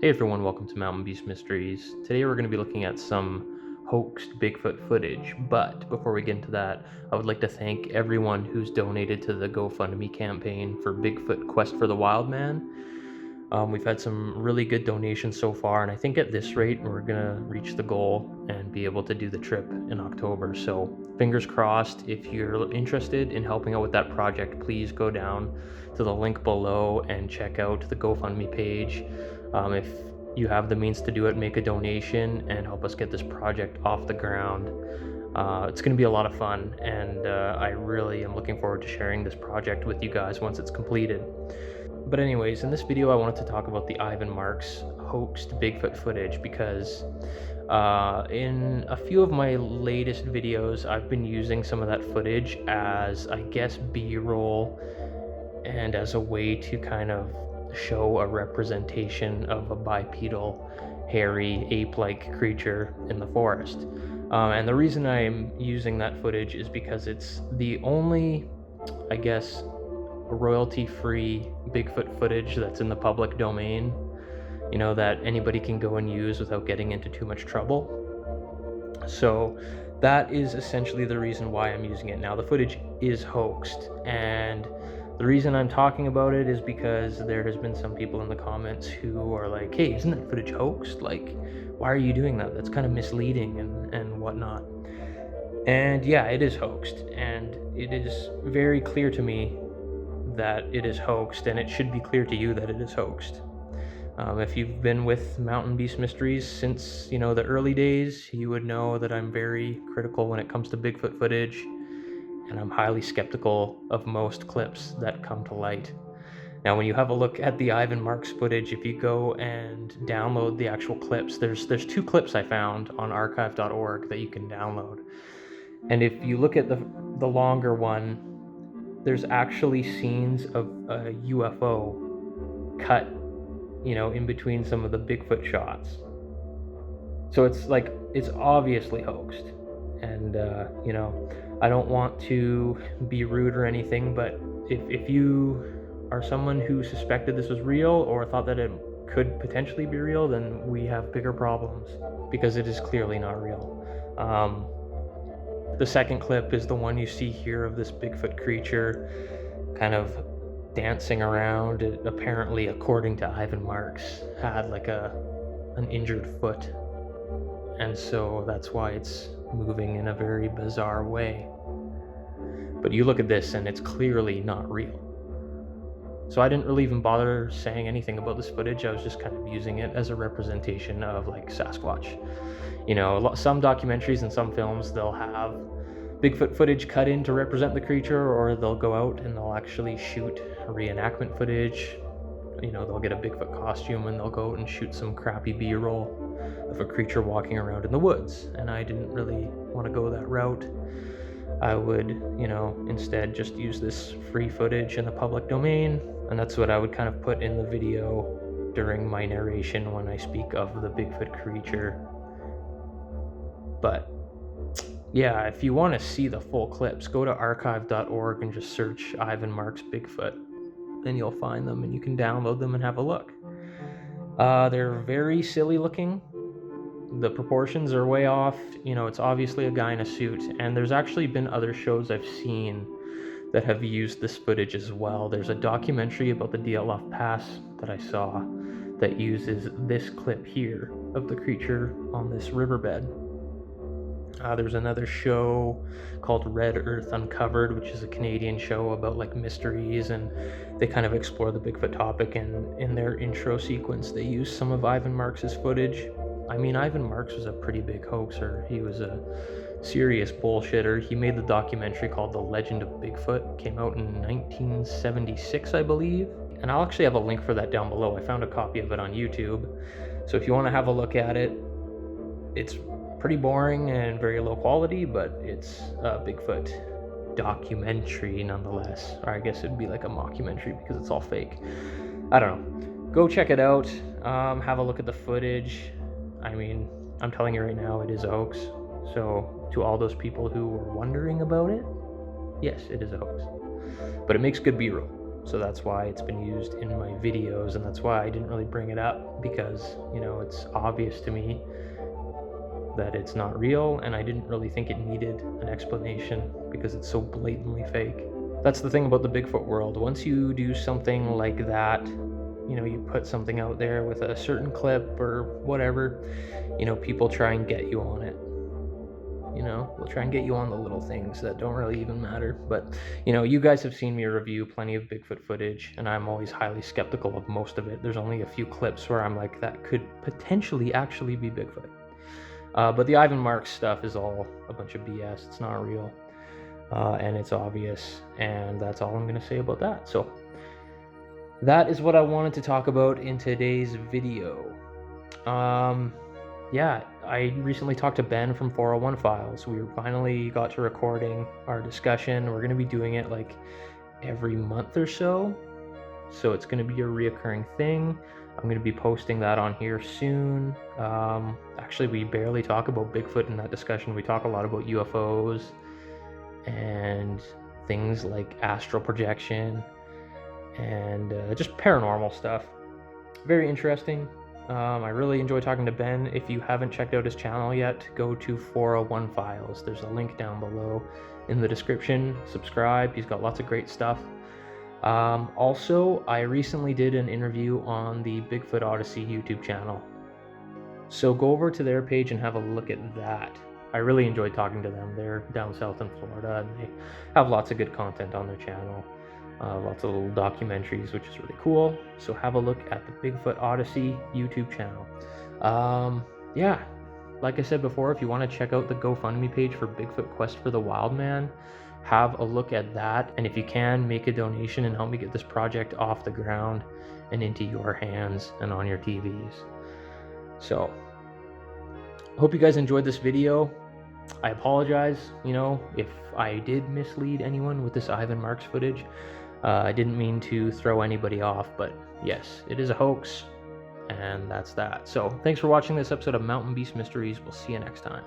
Hey everyone, welcome to Mountain Beast Mysteries. Today we're going to be looking at some hoaxed Bigfoot footage, but before we get into that, I would like to thank everyone who's donated to the GoFundMe campaign for Bigfoot Quest for the Wildman. We've had some really good donations so far, and I think at this rate we're going to reach the goal and be able to do the trip in October. So fingers crossed. If you're interested in helping out with that project, please go down to the link below and check out the GoFundMe page. If you have the means to do it, make a donation and help us get this project off the ground. It's going to be a lot of fun, and I really am looking forward to sharing this project with you guys once it's completed. But anyways, in this video I wanted to talk about the Ivan Marx hoaxed Bigfoot footage because in a few of my latest videos I've been using some of that footage as, I guess, B-roll and as a way to kind of show a representation of a bipedal, hairy, ape-like creature in the forest. And the reason I'm using that footage is because it's the only, I guess, royalty-free Bigfoot footage that's in the public domain, you know, that anybody can go and use without getting into too much trouble. So that is essentially the reason why I'm using it. Now, the footage is hoaxed, and the reason I'm talking about it is because there has been some people in the comments who are like, hey, isn't that footage hoaxed? Like, why are you doing that? That's kind of misleading and whatnot. And yeah, it is hoaxed, and it is very clear to me that it is hoaxed, and it should be clear to you that it is hoaxed. If you've been with Mountain Beast Mysteries since, you know, the early days, you would know that I'm very critical when it comes to Bigfoot footage, and I'm highly skeptical of most clips that come to light. Now, when you have a look at the Ivan Marx footage, if you go and download the actual clips, there's two clips I found on archive.org that you can download. And if you look at the longer one, there's actually scenes of a UFO cut, you know, in between some of the Bigfoot shots. So it's like, it's obviously hoaxed. And, you know, I don't want to be rude or anything, but if you are someone who suspected this was real or thought that it could potentially be real, then we have bigger problems, because it is clearly not real. The second clip is the one you see here of this Bigfoot creature kind of dancing around. It apparently, according to Ivan Marx, had like an injured foot, and so that's why it's moving in a very bizarre way. But you look at this and it's clearly not real. So I didn't really even bother saying anything about this footage. I was just kind of using it as a representation of like Sasquatch. You know, some documentaries and some films, they'll have Bigfoot footage cut in to represent the creature, or they'll go out and they'll actually shoot reenactment footage. You know, they'll get a Bigfoot costume and they'll go out and shoot some crappy B-roll of a creature walking around in the woods. And I didn't really want to go that route. I would, you know, instead just use this free footage in the public domain, and that's what I would kind of put in the video during my narration when I speak of the Bigfoot creature. But yeah, if you want to see the full clips, go to archive.org and just search Ivan Marx Bigfoot, and you'll find them, and you can download them and have a look. They're very silly looking. The proportions are way off. You know, it's obviously a guy in a suit, and there's actually been other shows I've seen that have used this footage as well. There's a documentary about the Dyatlov Pass that I saw that uses this clip here of the creature on this riverbed. There's another show called Red Earth Uncovered, which is a Canadian show about like mysteries, and they kind of explore the Bigfoot topic, and in their intro sequence they use some of Ivan Marx's footage. I mean, Ivan Marx was a pretty big hoaxer. He was a serious bullshitter. He made the documentary called The Legend of Bigfoot. It came out in 1976, I believe. And I'll actually have a link for that down below. I found a copy of it on YouTube. So if you want to have a look at it, it's pretty boring and very low quality, but it's a Bigfoot documentary nonetheless. Or I guess it'd be like a mockumentary because it's all fake. I don't know. Go check it out. Have a look at the footage. I mean, I'm telling you right now, it is a hoax. So to all those people who were wondering about it, yes, it is a hoax. But it makes good B-roll. So that's why it's been used in my videos, and that's why I didn't really bring it up, because, you know, it's obvious to me that it's not real, and I didn't really think it needed an explanation because it's so blatantly fake. That's the thing about the Bigfoot world. Once you do something like that, you know, you put something out there with a certain clip or whatever, you know, people try and get you on it. You know, we'll try and get you on the little things that don't really even matter. But, you know, you guys have seen me review plenty of Bigfoot footage, and I'm always highly skeptical of most of it. There's only a few clips where I'm like, that could potentially actually be Bigfoot. But the Ivan Marx stuff is all a bunch of BS. It's not real. And it's obvious. And that's all I'm going to say about that. So that is what I wanted to talk about in today's video. Yeah, I recently talked to Ben from 401 Files. We finally got to recording our discussion. We're going to be doing it like every month or so. So it's going to be a reoccurring thing. I'm going to be posting that on here soon. Actually, we barely talk about Bigfoot in that discussion. We talk a lot about UFOs and things like astral projection and just paranormal stuff. Very interesting. I really enjoy talking to Ben. If you haven't checked out his channel yet, go to 401 Files. There's a link down below in the description. Subscribe. He's got lots of great stuff. Also, I recently did an interview on the Bigfoot Odyssey YouTube channel. So go over to their page and have a look at that. I really enjoyed talking to them. They're down south in Florida, and they have lots of good content on their channel. Lots of little documentaries, which is really cool. So have a look at the Bigfoot Odyssey YouTube channel. Yeah, like I said before, if you want to check out the GoFundMe page for Bigfoot Quest for the Wildman, have a look at that. And if you can, make a donation and help me get this project off the ground and into your hands and on your TVs. So, hope you guys enjoyed this video. I apologize, you know, if I did mislead anyone with this Ivan Marx footage. I didn't mean to throw anybody off, but yes, it is a hoax, and that's that. So, thanks for watching this episode of Mountain Beast Mysteries. We'll see you next time.